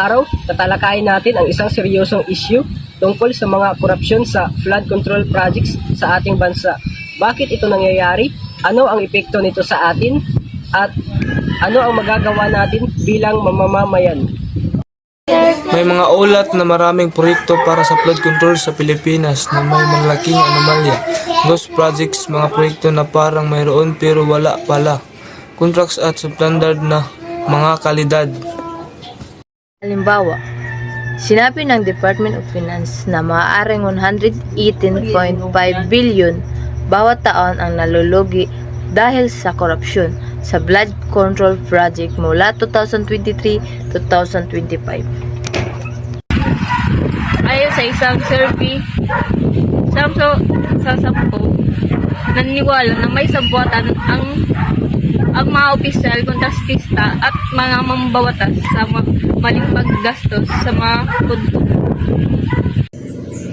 araw, tatalakayin natin ang isang seryosong issue tungkol sa mga korupsyon sa flood control projects sa ating bansa. Bakit ito nangyayari? Ano ang epekto nito sa atin? At ano ang magagawa natin bilang mamamayan? May mga ulat na maraming proyekto para sa flood control sa Pilipinas na may malaking anomalya. Ghost projects, mga proyekto na parang mayroon pero wala pala. Contracts at substandard na mga kalidad. Halimbawa, sinabi ng Department of Finance na maaaring 118.5 billion bawat taon ang nalulugi dahil sa korupsyon sa flood control project mula 2023 to 2025. Ayon sa isang survey, sa 10 naniniwala na may sabuatan ang mga opisyal, kontratista at mga mambabatas sa maling paggastos sa mga punto.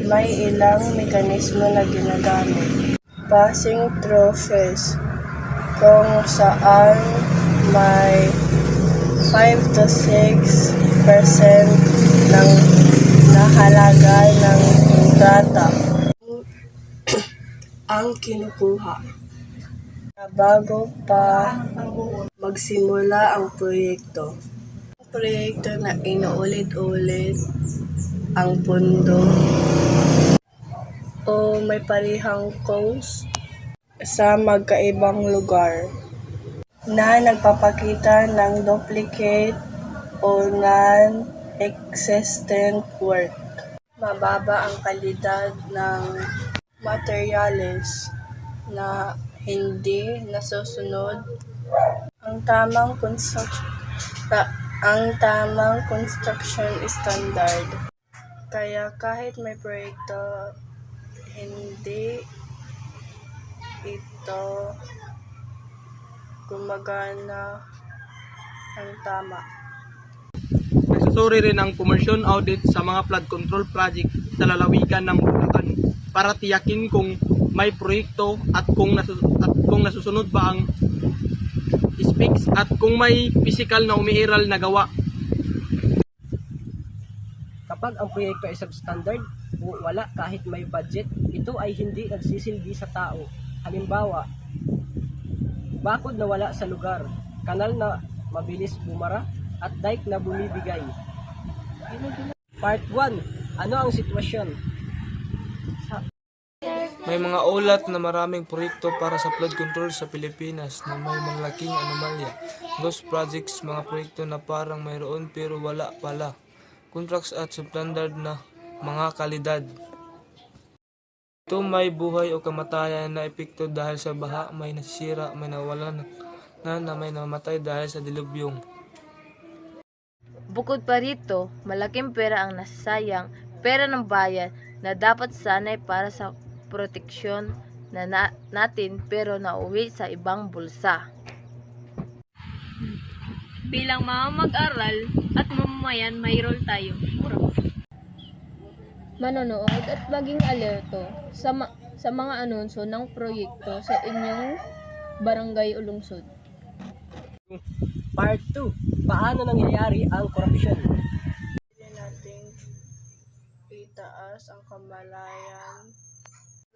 May ilang mekanismo na ginagamit. Passing through phase, kung saan may 5 to 6% ng nahalaga ng kontrata ang kinukuha na bago pa magsimula ang proyekto. Proyekto na inuulit-ulit ang pondo o may parihang cost sa magkaibang lugar na nagpapakita ng duplicate o non-existent work. Mababa ang kalidad ng materyales na hindi nasusunod ang tamang construction standard. Kaya kahit may proyekto, hindi ito gumagana ng tama. Nagsusuri rin ang commercial audit sa mga flood control project sa lalawigan ng Bulacan para tiyakin kung may proyekto at kung nasusunod ba ang specs at kung may physical na umiiral na gawa. Kapag ang proyekto ay substandard o wala kahit may budget, ito ay hindi nagsisilbi sa tao. Halimbawa, bakod na wala sa lugar, kanal na mabilis bumara, at dike na bumibigay. Part 1. Ano ang sitwasyon? May mga ulat na maraming proyekto para sa flood control sa Pilipinas na may malaking anomalya. Ghost projects, mga proyekto na parang mayroon pero wala pala. Contracts at substandard na mga kalidad. Ito may buhay o kamatayan na epekto dahil sa baha, may nasisira, may nawalan na may namatay dahil sa dilubyong. Bukod pa rito, malaking pera ang nasasayang, pera ng bayan na dapat sanay para sa proteksyon natin pero nauwi sa ibang bulsa. Bilang mga mag-aral at mamamayan, may role tayo. Manonood at maging alerto sa mga anunsyo ng proyekto sa inyong barangay o lungsod. Part 2. Paano nangyayari ang korupsyon? Hindi nating itaas ang kamalayan.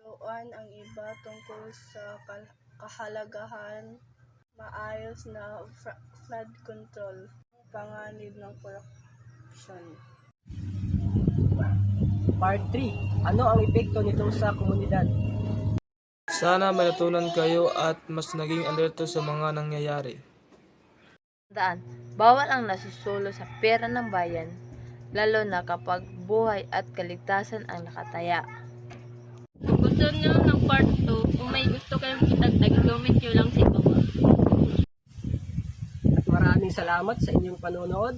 Turuan ang iba tungkol sa kahalagahan, maayos na flood control, panganib ng korupsyon. Part 3. Ano ang epekto nito sa komunidad? Sana may natutunan kayo at mas naging alerto sa mga nangyayari. Bawal ang nasusulo sa pera ng bayan, lalo na kapag buhay at kaligtasan ang nakataya. Kung gusto nyo ng part 2, kung may gusto kayong itagdag, comment nyo lang sa baba. At maraming salamat sa inyong panonood.